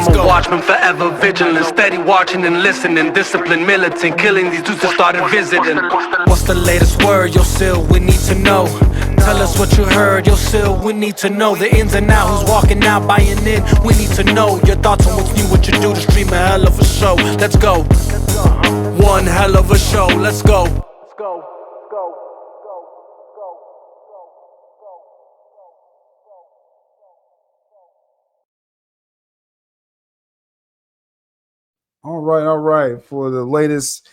I'm a watchman, forever vigilant, steady watching and listening, disciplined, militant, killing these dudes that started visiting. What's the latest word, yo, Sil? We need to know. Tell us what you heard, yo, Sil. We need to know the ins and outs. Who's walking out, buying in? We need to know your thoughts on what's new, what you do to stream a hell of a show. Let's go. One hell of a show. Let's go. All right. For the latest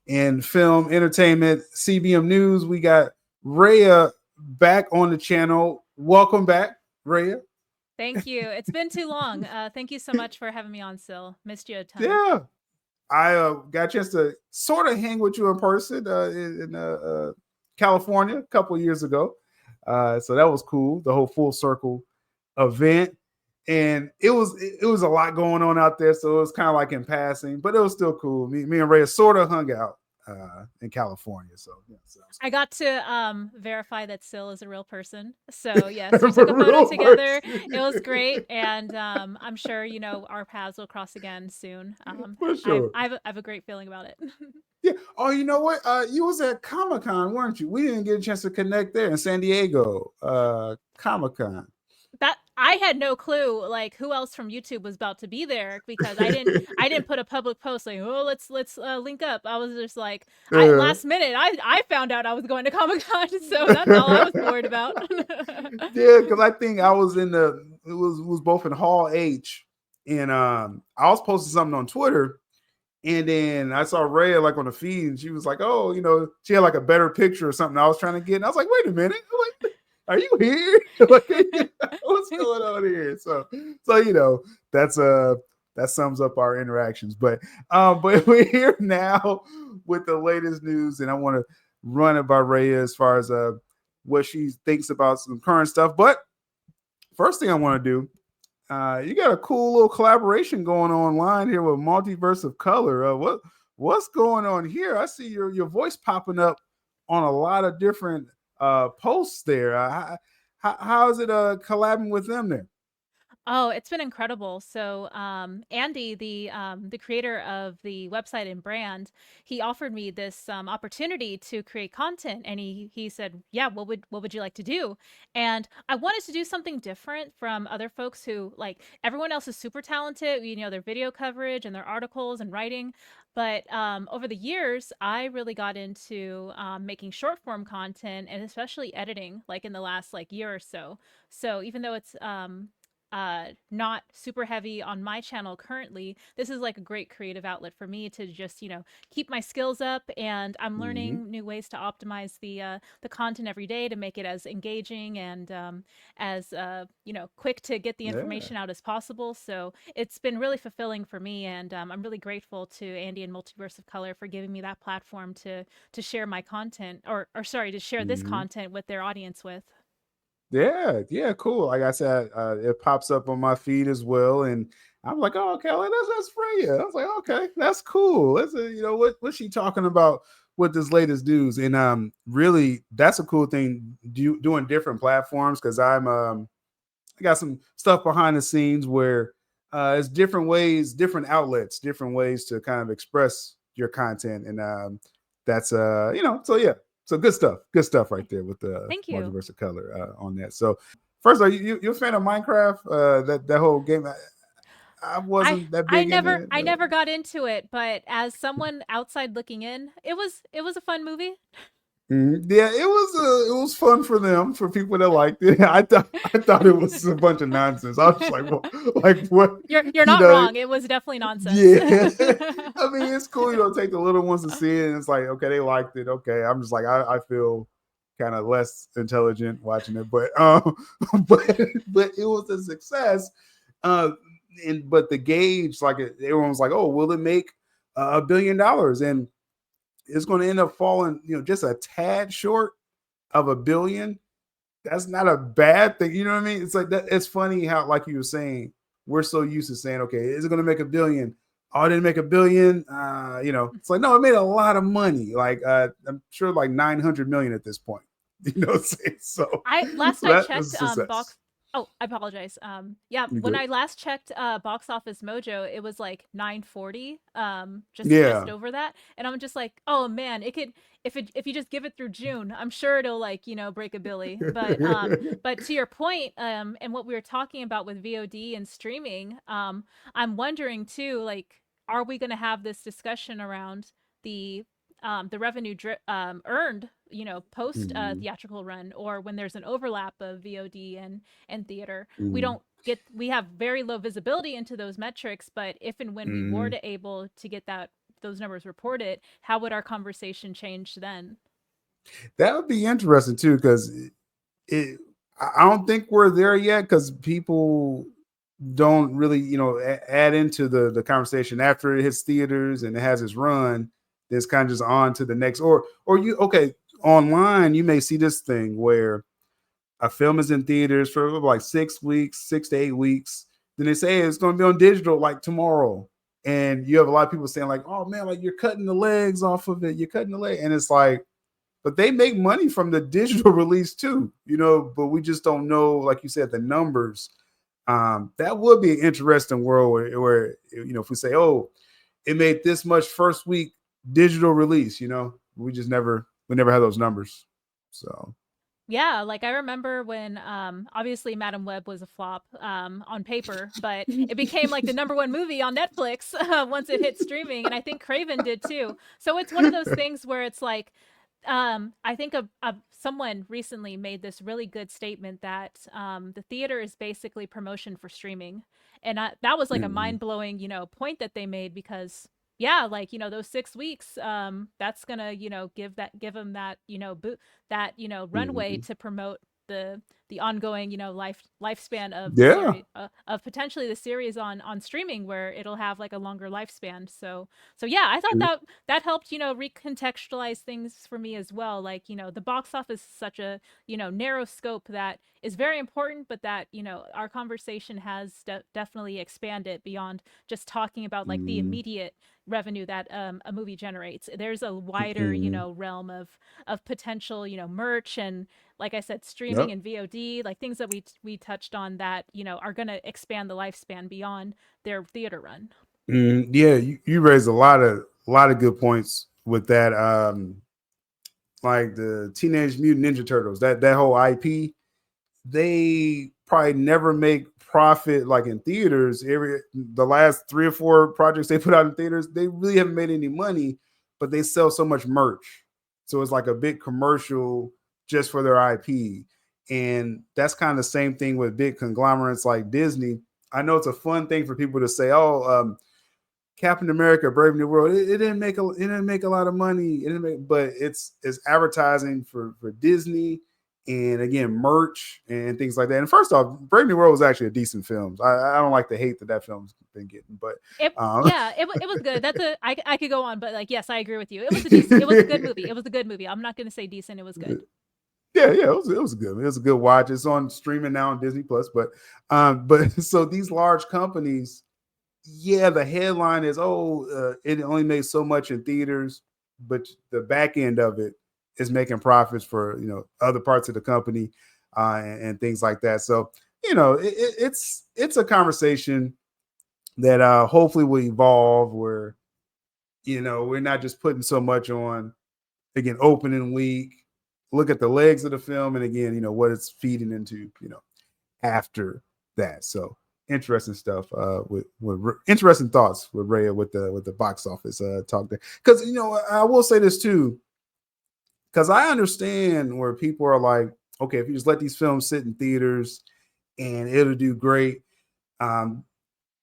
in film entertainment, CBM News, we got Rhea back on the channel. Welcome back, Rhea. Thank you. It's been too long. Thank you so much for having me on, Sil. Missed you a ton. Yeah. I got a chance to sort of hang with you in person in California a couple of years ago. So that was cool, the whole full circle event. And it was a lot going on out there, so it was kind of like in passing, but it was still cool. Me and Ray sort of hung out in California. So yeah, I got to verify that Sil is a real person. So yes, we took a photo together. It was great, and I'm sure our paths will cross again soon. For sure. I have a great feeling about it. Yeah. Oh, you know what? You was at Comic-Con, weren't you? We didn't get a chance to connect there in San Diego. Comic-Con. That I had no clue, like who else from YouTube was about to be there, because I didn't put a public post like, oh, let's link up. I was just like, last minute, I found out I was going to Comic-Con, so that's all I was worried about. Yeah, because I think I was it was both in Hall H, and I was posting something on Twitter, and then I saw Rhea like on the feed, and she was like, oh, she had like a better picture or something I was trying to get, and I was like, wait a minute, I'm like, are you here? Like, what's going on here? So that sums up our interactions. But we're here now with the latest news, and I want to run it by Rhea as far as what she thinks about some current stuff. But first thing I want to do, you got a cool little collaboration going on online here with Multiverse of Color. What's going on here? I see your voice popping up on a lot of different posts there. How is it collabing with them there? Oh, it's been incredible. So Andy, the creator of the website and brand, he offered me this opportunity to create content, and he said, yeah, what would you like to do? And I wanted to do something different from other folks who, like, everyone else is super talented, their video coverage and their articles and writing. But over the years, I really got into making short form content, and especially editing, like in the last year or so. So even though it's not super heavy on my channel currently, this is like a great creative outlet for me to just keep my skills up, and I'm learning new ways to optimize the content every day to make it as engaging and as quick to get the information out as possible. So it's been really fulfilling for me, and I'm really grateful to Andy and Multiverse of Color for giving me that platform to share my content, or sorry, to share this content with their audience with. Yeah, cool. Like I said, it pops up on my feed as well, and I'm like, oh, okay, that's Freya. I was like, okay, that's cool. That's what's she talking about with this latest news? And really, that's a cool thing doing different platforms, because I got some stuff behind the scenes where it's different ways, different outlets, different ways to kind of express your content, and that's so yeah. So good stuff right there with the Multiverse of Color on that. So first, are you a fan of Minecraft? That whole game, I wasn't that big. I never got into it, but as someone outside looking in, it was a fun movie. Yeah, it was fun for them, for people that liked it. I thought it was a bunch of nonsense. I was just like, well, like what? You're not wrong. It was definitely nonsense. Yeah, I mean, it's cool, take the little ones to see it, and it's like, okay, they liked it. Okay, I'm just like, I feel kind of less intelligent watching it, but but it was a success. But the gauge, like, everyone was like, oh, will it make $1 billion? And it's going to end up falling, just a tad short of $1 billion. That's not a bad thing. You know what I mean? It's like that. It's funny how, like you were saying, we're so used to saying, okay, is it going to make $1 billion? Oh, it didn't make $1 billion. It's like, no, it made a lot of money. Like, I'm sure like 900 million at this point. You know what I'm saying? So I checked, Oh, I apologize. Yeah, You when good? I last checked Box Office Mojo, it was like 940, just Yeah. over that. And I'm just like, oh man, it could, if you just give it through June, I'm sure it'll, like, break a billy. But to your point, and what we were talking about with VOD and streaming, I'm wondering too, like, are we going to have this discussion around the the revenue earned, post Mhm. theatrical run, or when there's an overlap of VOD and theater? We Mhm. don't get, we have very low visibility into those metrics, but if and when we were Mhm. to able to get those numbers reported, how would our conversation change then? That would be interesting too, because it. I don't think we're there yet because people don't really, add into the conversation after it hits theaters and it has its run. It's kind of just on to the next, or you okay online. You may see this thing where a film is in theaters for like 6 weeks, 6 to 8 weeks. Then they say it's going to be on digital like tomorrow, and you have a lot of people saying like, "Oh man, like you're cutting the legs off of it. You're cutting the leg," and it's like, but they make money from the digital release too, but we just don't know, like you said, the numbers. That would be an interesting world where if we say, oh, it made this much first week digital release, we never had those numbers. So Yeah, like I remember when obviously Madam Web was a flop on paper, but it became like the number one movie on Netflix once it hit streaming, and I think Craven did too. So it's one of those things where it's like, I think someone recently made this really good statement that the theater is basically promotion for streaming, and that was like a Mhm. mind blowing point that they made, because yeah, like those 6 weeks, that's gonna give them that that runway Mhm. to promote the ongoing lifespan of the Yeah. series, of potentially the series on streaming, where it'll have like a longer lifespan. So yeah, I thought that helped recontextualize things for me as well. Like, the box office is such a narrow scope that is very important, but that our conversation has definitely expanded beyond just talking about like the Mhm. immediate revenue that a movie generates. There's a wider Mhm. realm of potential merch, and like I said, streaming Yep. and VOD, like things that we touched on that are going to expand the lifespan beyond their theater run. Yeah, you raised a lot of good points with that. Like the Teenage Mutant Ninja Turtles, that whole IP, they probably never make profit like in theaters. The last 3 or 4 projects they put out in theaters, they really haven't made any money, but they sell so much merch. So it's like a big commercial just for their IP. And that's kind of the same thing with big conglomerates like Disney. I know it's a fun thing for people to say, "Oh, Captain America: Brave New World. It didn't make a lot of money. But it's advertising for Disney, and again merch and things like that. And first off, Brave New World was actually a decent film. I don't like the hate that film's been getting, but It um, Yeah, it was good. I could go on, but like, yes, I agree with you. It was a decent. It was a good movie. It was a good movie. I'm not going to say decent. It was good. yeah, it was good. It was a good watch. It's on streaming now on Disney Plus. But so these large companies, yeah, the headline is, oh, it only made so much in theaters, but the back end of it is making profits for other parts of the company, and things like that. So it's a conversation that hopefully will evolve, where we're not just putting so much on, again, opening week. Look at the legs of the film, and again, what it's feeding into, after that. So interesting stuff. With interesting thoughts with Rhea with the box office talk there. Because I will say this too, because I understand where people are like, okay, if you just let these films sit in theaters and it'll do great. Um,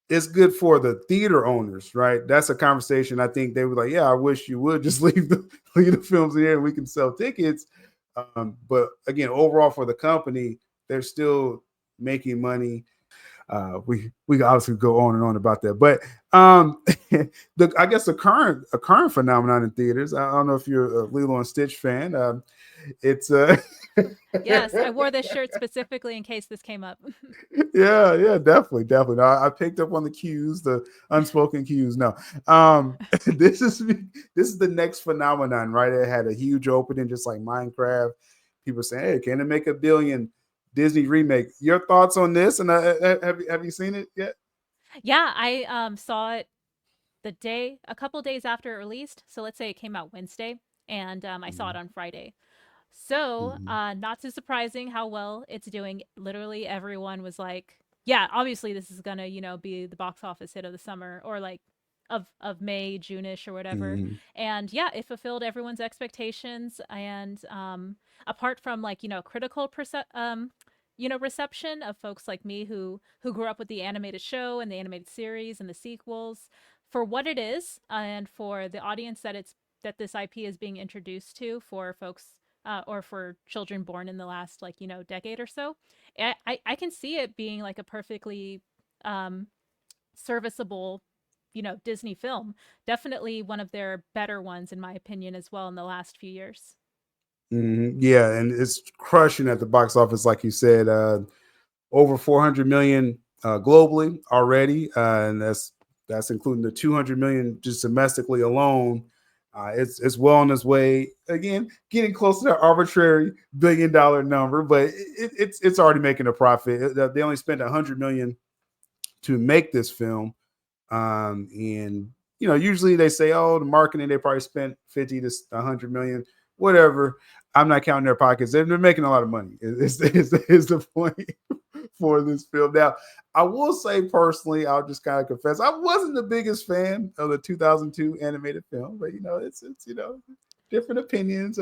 it's good for the theater owners, right? That's a conversation. I think they were like, yeah, I wish you would just leave the films in here and we can sell tickets. But again, overall for the company, they're still making money. We obviously go on and on about that, but I guess a current phenomenon in theaters. I don't know if you're a Lilo and Stitch fan. It's Yes, I wore this shirt specifically in case this came up. yeah, definitely, definitely. No, I picked up on the cues, the unspoken cues. No, this is the next phenomenon, right? It had a huge opening, just like Minecraft. People saying, "Hey, can it make $1 billion?" Disney remake. Your thoughts on this? And have you seen it yet? Yeah, I saw it a couple days after it released. So let's say it came out Wednesday, and I saw it on Friday. So, Mm-hmm. not too surprising how well it's doing. Literally everyone was like, yeah, obviously this is gonna, be the box office hit of the summer, or like of May, June-ish or whatever. Mm-hmm. And yeah, it fulfilled everyone's expectations. And apart from like, critical reception of folks like me who grew up with the animated show and the animated series and the sequels, for what it is, and for the audience that this IP is being introduced to, for folks or for children born in the last, like, decade or so, I can see it being like a perfectly um, serviceable, Disney film. Definitely one of their better ones, in my opinion, as well, in the last few years. Mm-hmm. Yeah, and it's crushing at the box office, like you said. Over 400 million globally already, and that's including the 200 million just domestically alone. It's well on its way. Again, getting close to that arbitrary $1 billion number, but it's already making a profit. They only spent 100 million to make this film, and usually they say, oh, the marketing, they probably spent 50 to 100 million, whatever. I'm not counting their pockets. They're making a lot of money. Is the point for this film. Now, I will say personally, I'll just kind of confess, I wasn't the biggest fan of the 2002 animated film, but it's different opinions.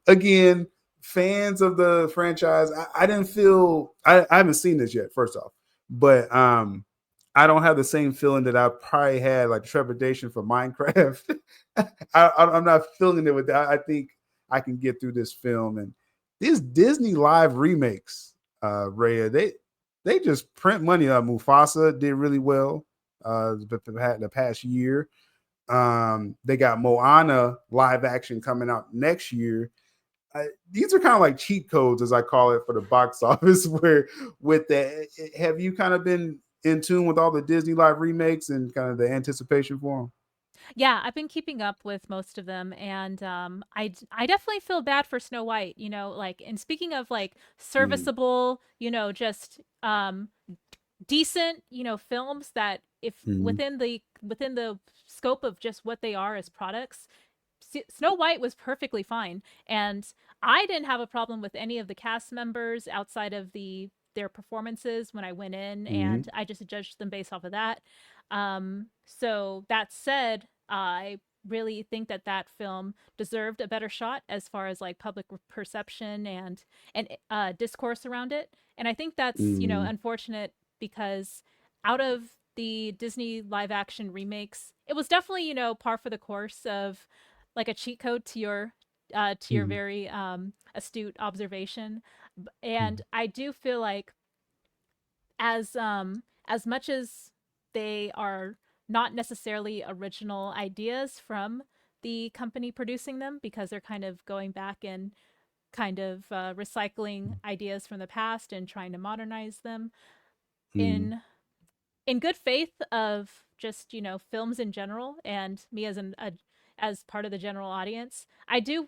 Again, fans of the franchise, I didn't feel. I haven't seen this yet. First off, but I don't have the same feeling that I probably had, like trepidation for Minecraft. I'm not feeling it with that. I think I can get through this film, and these Disney live remakes, Rhea, they just print money. Mufasa did really well the past year. They got Moana live action coming out next year. These are kind of like cheat codes, as I call it, for the box office. Where with that, have you kind of been in tune with all the Disney live remakes and kind of the anticipation for them? Yeah, I've been keeping up with most of them, and I definitely feel bad for Snow White. Like, and speaking of like Mm, serviceable, just decent, films that, if mm, within the scope of just what they are as products, Snow White was perfectly fine. And I didn't have a problem with any of the cast members outside of their performances when I went in, and mm, I just judged them based off of that. So that said, I really think that film deserved a better shot as far as like public perception and discourse around it. And I think that's, mm, unfortunate, because out of the Disney live action remakes, it was definitely, par for the course of like a cheat code to your mm, very astute observation. And mm, I do feel like, as much as they are not necessarily original ideas from the company producing them, because they're kind of going back and kind of recycling ideas from the past and trying to modernize them mm, in in good faith of just, films in general, and me as part of the general audience, I do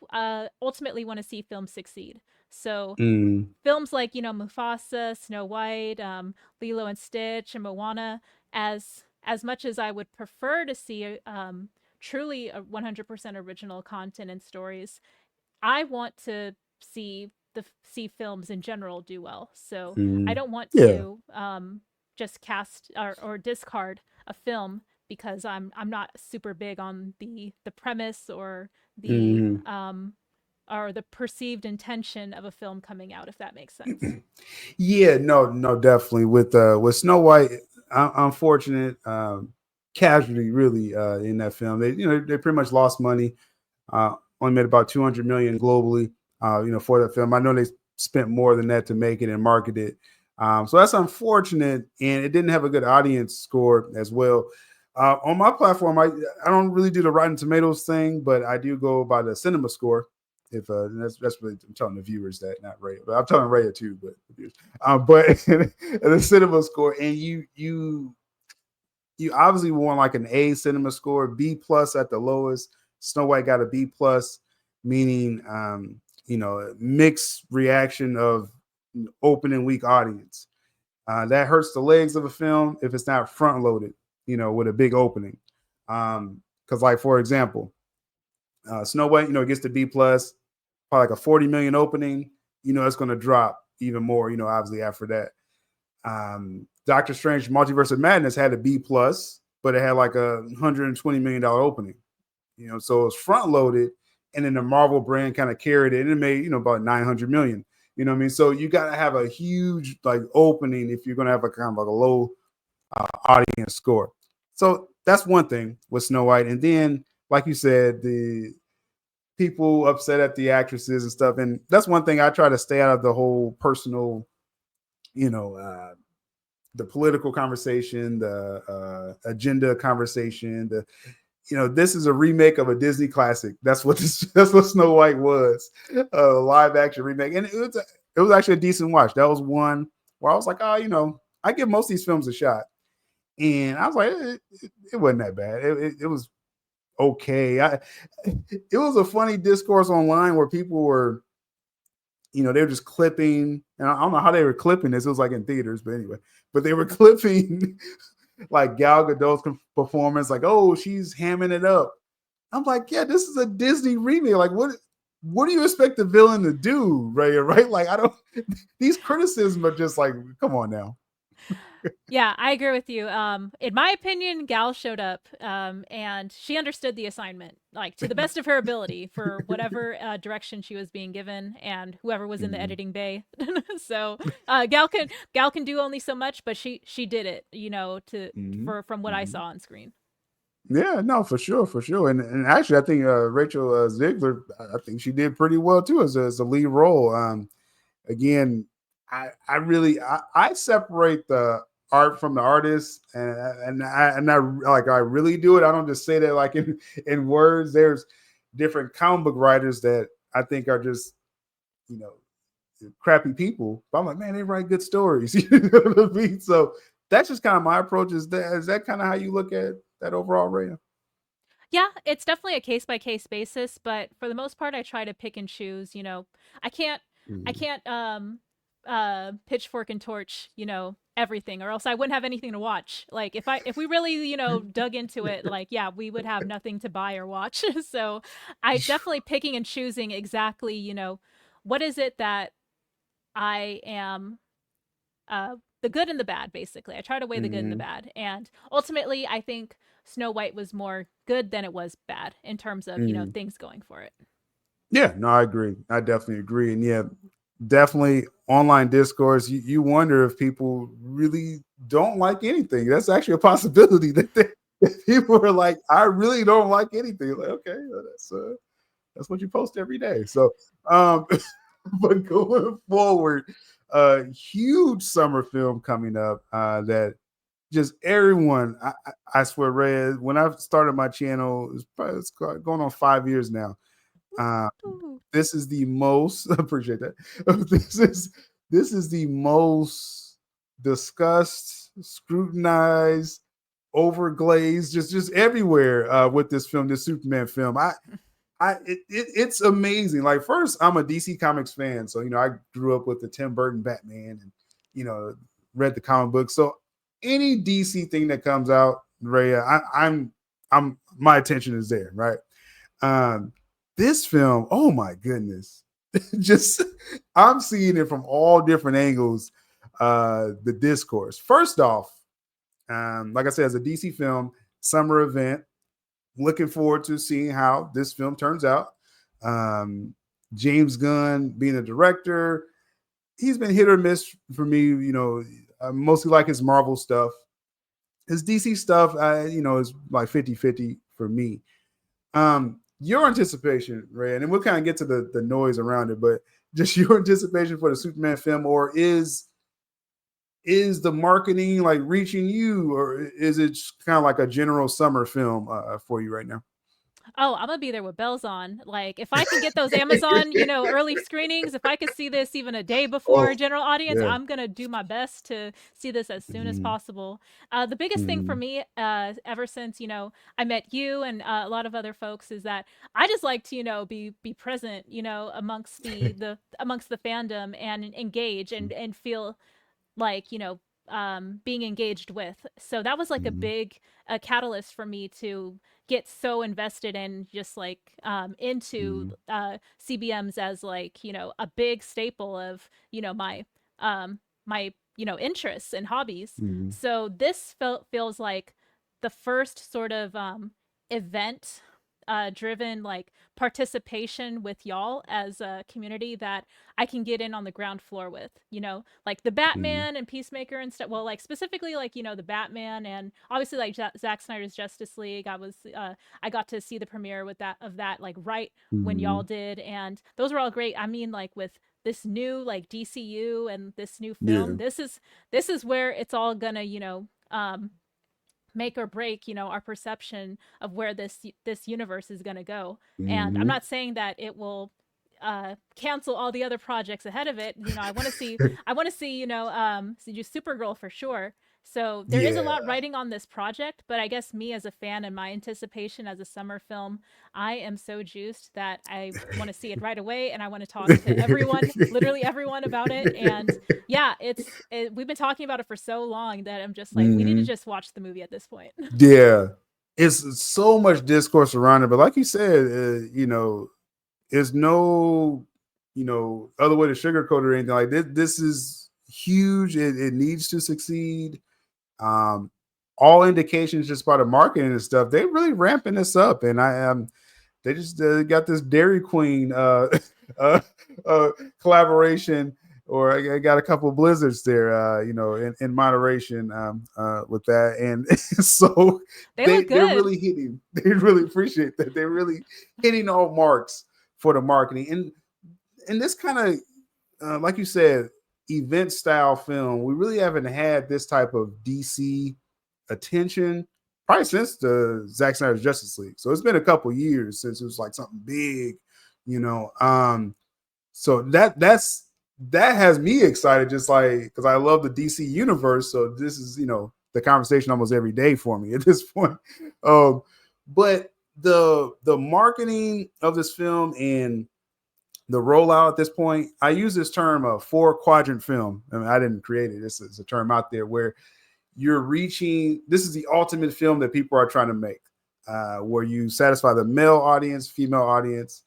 ultimately want to see films succeed. So mm, films like, Mufasa, Snow White, Lilo and Stitch, and Moana, as much as I would prefer to see truly a 100% original content and stories, I want to see films in general do well. So I mm. don't want Yeah. to just cast or discard a film because I'm not super big on the premise Mhm. or the perceived intention of a film coming out, if that makes sense. Yeah, no, definitely. With Snow White, unfortunate casualty really in that film. They pretty much lost money. Uh, Only made about 200 million globally. For that film. I know they spent more than that to make it and market it. So that's unfortunate, and it didn't have a good audience score as well. On my platform, I don't really do the Rotten Tomatoes thing, but I do go by the cinema score. If that's really, I'm telling the viewers that, not Ray, but I'm telling Ray too. But the cinema score, and you obviously want like an A cinema score, B plus at the lowest. Snow White got a B plus, meaning mixed reaction of opening week audience. That hurts the legs of a film if it's not front loaded, with a big opening. Because, like, for example, Snow White, gets to B plus, probably like a 40 million opening. It's going to drop even more, obviously after that. Doctor Strange Multiverse of Madness had a B plus, but it had like a $120 million opening. So it was front loaded, and then the Marvel brand kind of carried it, and it made about 900 million. You know what I mean? So you got to have a huge like opening if you're going to have a kind of like a low audience score. So that's one thing with Snow White. And then, like you said, the people upset at the actresses and stuff. And that's one thing I try to stay out of the whole personal, the political conversation, the agenda conversation, this is a remake of a Disney classic. That's what Snow White was, a live action remake. And it was actually a decent watch. That was one where I was like, I give most of these films a shot. And I was like, it wasn't that bad. It was okay. It was a funny discourse online where people were, they were just clipping, and I don't know how they were clipping this. It was like in theaters, but anyway, but they were clipping like Gal Gadot's performance, like, oh, she's hamming it up. I'm like, yeah, this is a Disney remake. Like, what do you expect the villain to do, right? Like, these criticisms are just like, come on now. Yeah, I agree with you. In my opinion, Gal showed up, and she understood the assignment, like to the best of her ability for whatever direction she was being given, and whoever was in the editing bay. So Gal can do only so much, but she did it, from what I saw on screen. Yeah, no, for sure. And actually, I think Rachel Ziegler, I think she did pretty well too as a lead role. Again, I separate the art from the artist, and I really do it. I don't just say that like in words. There's different comic book writers that I think are just crappy people, but I'm like, man, they write good stories. You know what I mean? So that's just kind of my approach. Is that kind of how you look at that overall, Raya? Yeah, it's definitely a case by case basis, but for the most part, I try to pick and choose. I can't pitchfork and torch everything, or else I wouldn't have anything to watch. Like if we really dug into it, like, yeah, we would have nothing to buy or watch. So I definitely picking and choosing exactly what is it that I am the good and the bad. Basically, I try to weigh the good and the bad, and ultimately I think Snow White was more good than it was bad in terms of things going for it. Yeah, no, I agree. I definitely agree. And yeah, definitely online discourse. You wonder if people really don't like anything. That's actually a possibility that people are like, I really don't like anything. Like, okay, that's what you post every day. So, but going forward, huge summer film coming up that just everyone. I swear, Ray, when I started my channel, it's going on 5 years now. This is the most appreciate that. This is the most discussed, scrutinized, overglazed, just everywhere with this film, this Superman film. It's amazing. Like, first, I'm a DC Comics fan, so I grew up with the Tim Burton Batman, and read the comic books. So any DC thing that comes out, Rhea, I'm my attention is there, right? This film, oh my goodness, just I'm seeing it from all different angles. The discourse. First off, like I said, as a DC film summer event, looking forward to seeing how this film turns out. James Gunn being a director, he's been hit or miss for me. I mostly like his Marvel stuff. His DC stuff, is like 50-50 for me. Your anticipation, Ray, and we'll kind of get to the noise around it, but just your anticipation for the Superman film, or is the marketing like reaching you, or is it kind of like a general summer film for you right now? Oh, I'm gonna be there with bells on. Like, if I can get those Amazon, early screenings, if I could see this even a day before Oh, general audience, yeah. I'm gonna do my best to see this as soon as Mhm, possible. The biggest thing for mhm, me, ever since I met you and a lot of other folks, is that I just like to be present, amongst amongst the fandom and engage and feel like being engaged with. So that was like a mhm, big catalyst for me to get so invested in just like into mhm, CBMs as like a big staple of my interests and hobbies. mhm, So this feels like the first sort of event driven like participation with y'all as a community that I can get in on the ground floor with, like the mhm. Batman and Peacemaker and stuff. Well, like specifically, like, the Batman and obviously like Zack Snyder's Justice League. I got to see the premiere of that, like right when y'all Mhm. did. And those were all great. I mean, like with this new like DCU and this new film, Yeah. this is where it's all gonna, make or break our perception of where this universe is going to go. And I'm Mhm. not saying that it will cancel all the other projects ahead of it. I want to see see Supergirl for sure. So there is a Yeah. lot writing on this project, but I guess me as a fan and my anticipation as a summer film, I am so juiced that I want to see it right away, and I want to talk to everyone, literally everyone, about it. And yeah, we've been talking about it for so long that I'm just like, we need to Mhm. just watch the movie at this point. Yeah. It's so much discourse around it, but like you said, there's no, other way to sugarcoat it or anything like this. This is huge. It needs to succeed. Um, all indications just by the marketing and stuff, they really ramping this up, and I am. They just got this Dairy Queen uh, uh, collaboration, or I got a couple of blizzards there, in moderation with that, and so They look they're good. really hitting. They really appreciate that. They're really hitting all marks for the marketing, and this kind of, like you said, event style film. We really haven't had this type of DC attention probably since the Zack Snyder's Justice League. So it's been a couple years since it was like something big, you know. So that has me excited, just like because I love the DC universe. So this is the conversation almost every day for me at this point. But the marketing of this film and the rollout at this point, I use this term a 4-quadrant film. I mean, I didn't create it. This is a term out there where you're reaching. This is the ultimate film that people are trying to make, where you satisfy the male audience, female audience,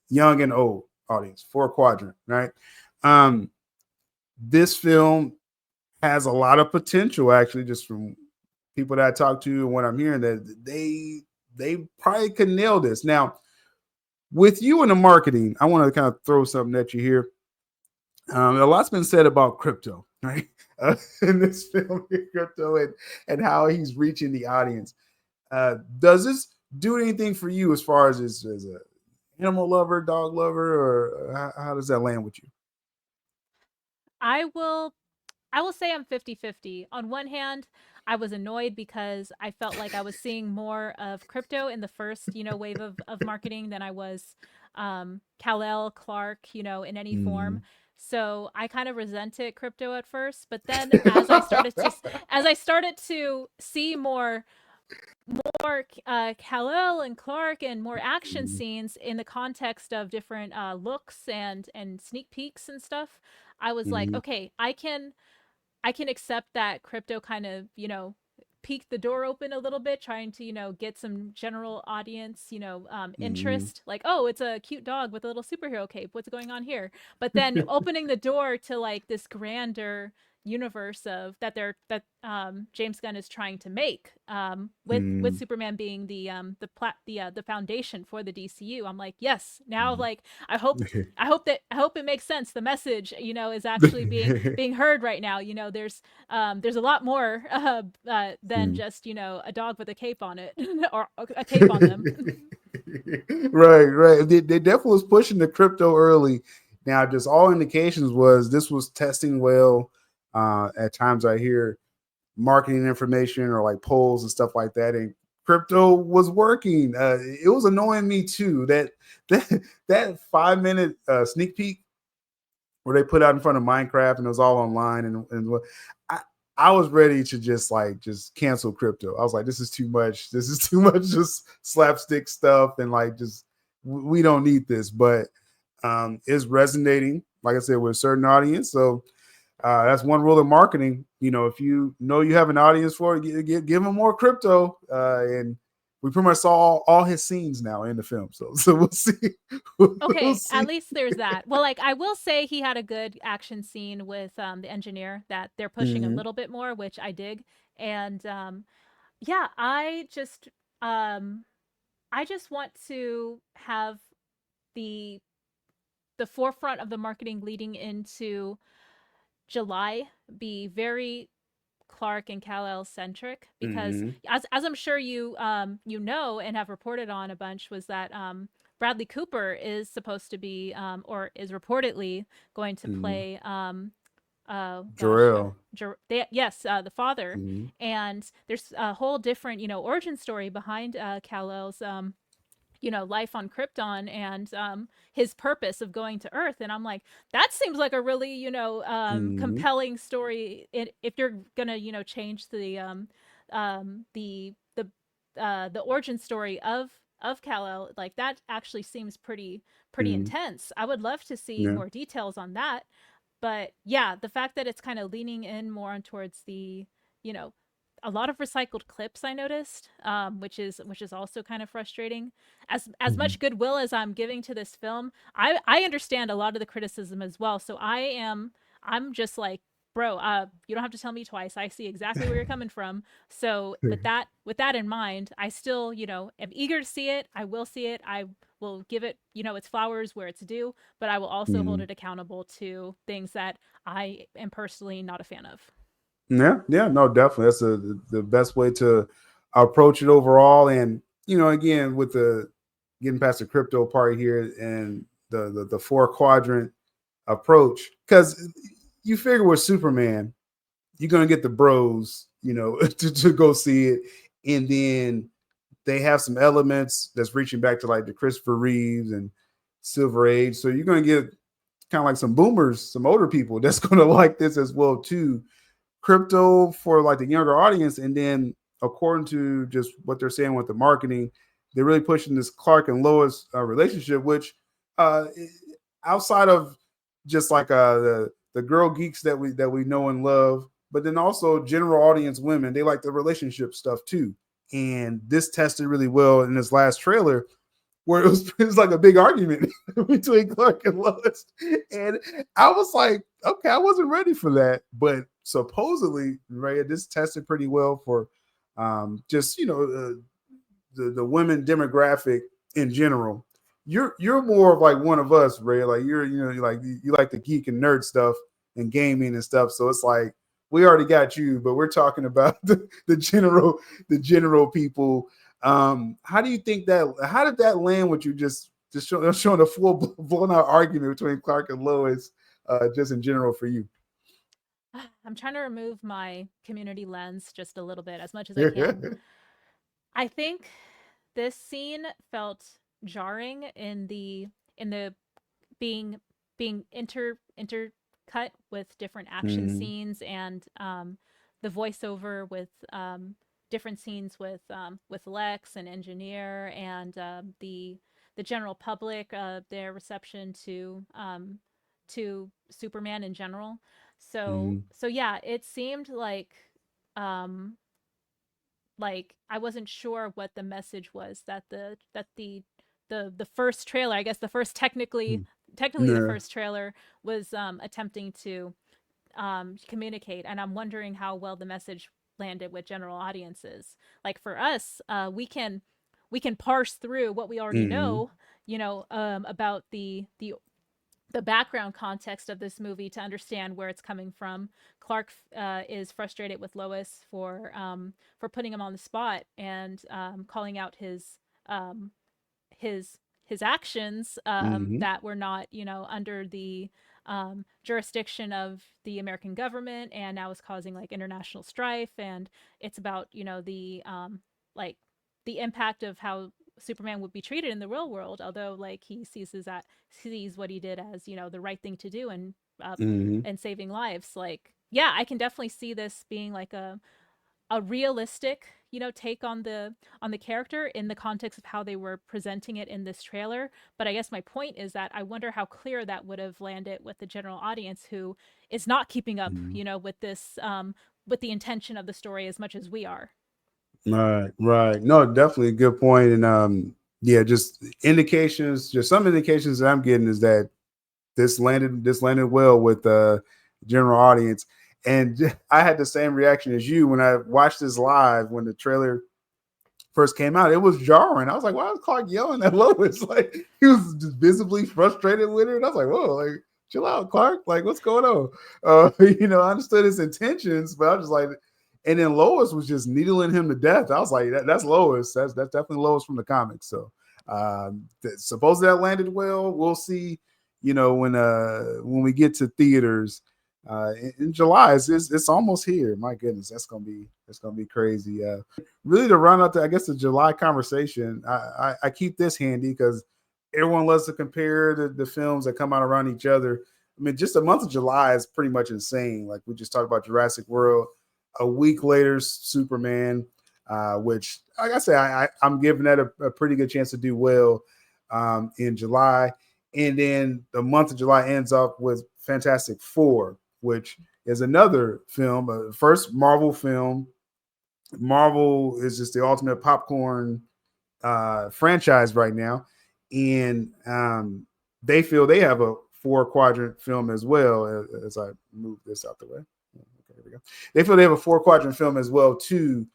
young and old audience. 4-quadrant, right? Um, this film has a lot of potential, actually, just from people that I talk to and what I'm hearing, that they probably could nail this. Now, with you in the marketing, I want to kind of throw something at you here. A lot's been said about crypto, right? In this film, crypto and how he's reaching the audience. Does this do anything for you as far as a animal lover, dog lover, or how does that land with you? I will I will say I'm 50-50. On one hand, I was annoyed because I felt like I was seeing more of crypto in the first, wave of marketing than I was Kal-El, Clark, in any form. Mm. So I kind of resented crypto at first, but then as I started to see more Kal-El and Clark and more action Mm, scenes in the context of different looks and sneak peeks and stuff, I was like, mhm, okay, I can accept that crypto kind of, peek the door open a little bit, trying to, get some general audience, mhm, interest. Like, oh, it's a cute dog with a little superhero cape. What's going on here? But then opening the door to like this grander universe of that James Gunn is trying to make with mhm, Superman being the foundation for the DCU. I'm like, yes, now mhm. like I hope it makes sense. The message, is actually being heard right now. There's a lot more than Mm. just a dog with a cape on it or a cape on them. Right. They definitely was pushing the crypto early. Now, just all indications was this was testing well. At times, I hear marketing information or like polls and stuff like that, and crypto was working. It was annoying me too that 5 minute sneak peek where they put out in front of Minecraft and it was all online and I, I was ready to just cancel crypto. I was like, this is too much. This is too much just slapstick stuff and like just we don't need this. But it's resonating, like I said, with a certain audience. So that's one rule of marketing. If you know you have an audience for it, give them more crypto. And we pretty much saw all his scenes now in the film. So we'll see. We'll Okay, see. at least there's that. Well, like I will say he had a good action scene with the engineer that they're pushing a Mhm, little bit more, which I dig. And yeah, um I just want to have the the forefront of the marketing leading into July be very Clark and Kal-El centric, because mhm, as I'm sure you know and have reported on a bunch, was that Bradley Cooper is supposed to be or is reportedly going to mhm. play Jarrell. yes, the father. Mhm, And there's a whole different origin story behind Kal-El's life on Krypton, and his purpose of going to Earth. And I'm like, that seems like a really mhm, compelling story. If you're gonna change the origin story of Kal-El, like that actually seems pretty mhm. intense. I would love to see Yeah. more details on that. But yeah, the fact that it's kind of leaning in more on towards the you know a lot of recycled clips I noticed, which is also kind of frustrating. As Mhm, much goodwill as I'm giving to this film, I understand a lot of the criticism as well. So I'm just like, bro, you don't have to tell me twice. I see exactly where you're coming from. So with that in mind, I still am eager to see it. I will see it. I will give it its flowers where it's due, but I will also hold mhm. it accountable to things that I am personally not a fan of. Yeah, yeah, no, definitely. That's the best way to approach it overall. And again, with the getting past the crypto part here and the four quadrant approach, because you figure with Superman, you're gonna get the bros, to go see it, and then they have some elements that's reaching back to like the Christopher Reeves and Silver Age. So you're gonna get kind of like some boomers, some older people that's gonna like this as well too. Crypto for like the younger audience, and then according to just what they're saying with the marketing, they're really pushing this Clark and Lois relationship, which uh, outside of just like the girl geeks that we know and love, but then also general audience women, they like the relationship stuff too. And this tested really well in this last trailer, where it was like a big argument between Clark and Lois. And I was like, okay, I wasn't ready for that. But supposedly, right, this tested pretty well for just the women demographic in general. You're more of like one of us, Ray. Like you like the geek and nerd stuff and gaming and stuff. So it's like we already got you, but we're talking about the general people. How do you think that? How did that land with you? Just showing a full blown out argument between Clark and Lois, just in general for you. I'm trying to remove my community lens just a little bit, as much as I can. I think this scene felt jarring in the being intercut with different action Mhm, scenes, and the voiceover with different scenes with Lex and Engineer, and the general public, their reception to Superman in general. So mhm, so yeah, it seemed um like I wasn't sure what the message was that the first trailer, I guess the first technically mhm. technically the Yeah. first trailer was attempting to communicate. And I'm wondering how well the message landed with general audiences. Like for us, we can parse through what we already Mhm, know, about the background context of this movie to understand where it's coming from. Clark is frustrated with Lois for putting him on the spot, and calling out um, his his actions mhm, that were not under the jurisdiction of the American government, and now is causing like international strife. And it's about the like the impact of how Superman would be treated in the real world, although like he sees what he did as, you know, the right thing to do Mm-hmm. and saving lives. Like, yeah, I can definitely see this being like a realistic, you know, take on the character in the context of how they were presenting it in this trailer. But I guess my point is that I wonder how clear that would have landed with the general audience who is not keeping up, Mm-hmm. you know, with this with the intention of the story as much as we are. Right, right. No, definitely a good point. And yeah, just some indications that I'm getting is that this landed well with the general audience. And I had the same reaction as you when I watched this live when the trailer first came out. It was jarring. I was like, why is Clark yelling at Lois? Like he was just visibly frustrated with her. And I was like, whoa, like chill out, Clark. Like, what's going on? I understood his intentions, but I was just like, and then Lois was just needling him to death. I was like, that's Lois. That's definitely Lois from the comics. So suppose that landed well. We'll see, when we get to theaters in July. It's almost here. My goodness, that's gonna be crazy. Really to run out I guess the July conversation, I keep this handy because everyone loves to compare the films that come out around each other. I mean, just the month of July is pretty much insane. Like we just talked about Jurassic World. A week later, Superman, which, like I said, I'm giving that a pretty good chance to do well in July. And then the month of July ends up with Fantastic Four, which is another film, first Marvel film. Marvel is just the ultimate popcorn franchise right now. And they feel they have a 4-quadrant film as well, as I move this out the way. There we go. They feel they have a 4-quadrant film as well too,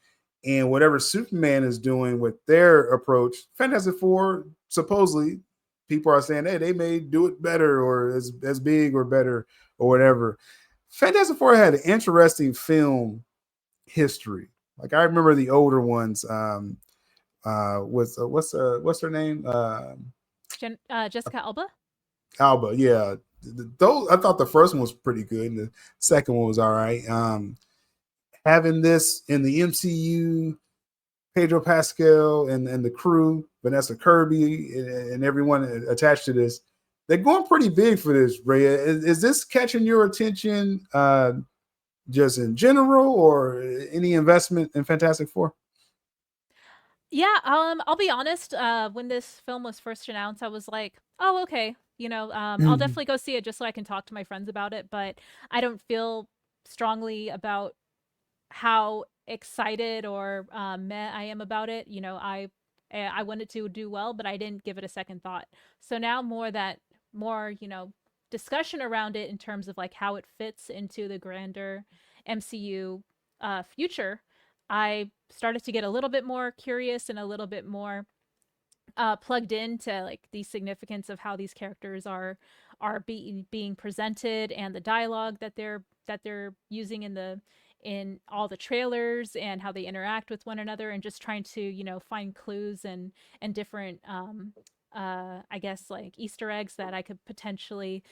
and whatever Superman is doing with their approach, Fantastic Four supposedly people are saying, hey, they may do it better or as big or better or whatever. Fantastic Four had an interesting film history. Like I remember the older ones. What's her name? Jessica Alba. Alba, yeah. Those I thought the first one was pretty good, and the second one was all right. Having this in the MCU, Pedro Pascal and the crew, Vanessa Kirby, and everyone attached to this, they're going pretty big for this. Rhea, is this catching your attention, just in general, or any investment in Fantastic Four? Yeah, I'll be honest, when this film was first announced, I was like, "Oh, okay." I'll definitely go see it just so I can talk to my friends about it, but I don't feel strongly about how excited or meh I am about it. I wanted to do well, but I didn't give it a second thought. So now more, discussion around it in terms of like how it fits into the grander MCU future, I started to get a little bit more curious and a little bit more plugged into like the significance of how these characters are being presented and the dialogue that they're using in all the trailers and how they interact with one another, and just trying to find clues and different I guess like Easter eggs that I could potentially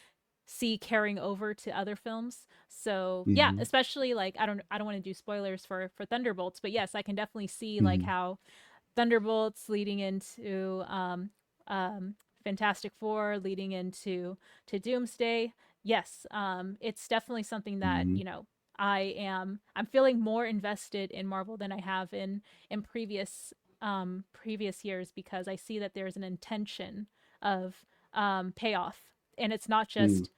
see carrying over to other films. So yeah, Mm-hmm. especially like I don't want to do spoilers for Thunderbolts, but yes, I can definitely see like Mm-hmm. how Thunderbolts leading into um, Fantastic Four, leading into Doomsday. Yes, it's definitely something that Mm-hmm. I'm feeling more invested in Marvel than I have in previous years, because I see that there's an intention of payoff, and it's not just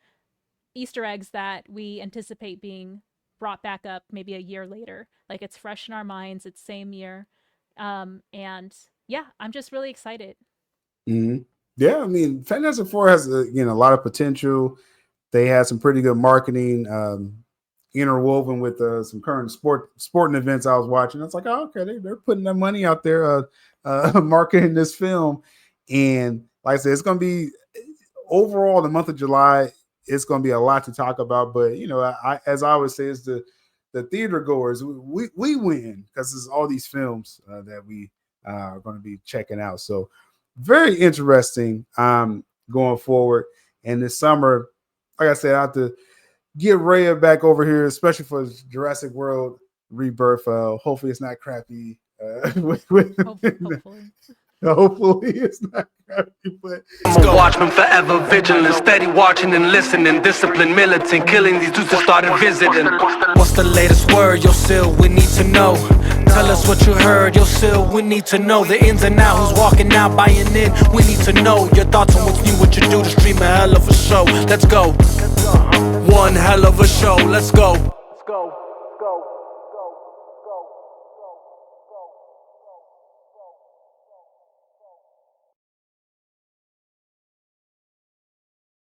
Easter eggs that we anticipate being brought back up maybe a year later. Like it's fresh in our minds. It's same year. And yeah, I'm just really excited. Mm-hmm. Yeah, I mean, Fantastic Four has a lot of potential. They had some pretty good marketing interwoven with some current sporting events I was watching. It's like, oh, okay, they're putting their money out there marketing this film. And like I said, it's going to be overall the month of July. It's going to be a lot to talk about. But, as I always say, it's the theater goers. We win because there's all these films that we are going to be checking out. So very interesting going forward. And this summer, like I said, I have to get Rhea back over here, especially for Jurassic World Rebirth. Hopefully it's not crappy Hopefully. Hopefully it's not crappy, but I'm a watchman forever vigilant, steady watching and listening, disciplined, militant, killing these dudes that started visiting. What's the latest word, yo Sil? We need to know. Tell us what you heard, yo Sil. We need to know the ins and outs. Who's walking out, buying in? We need to know your thoughts on what's new, what you do to stream a hell of a show. Let's go. One hell of a show. Let's go.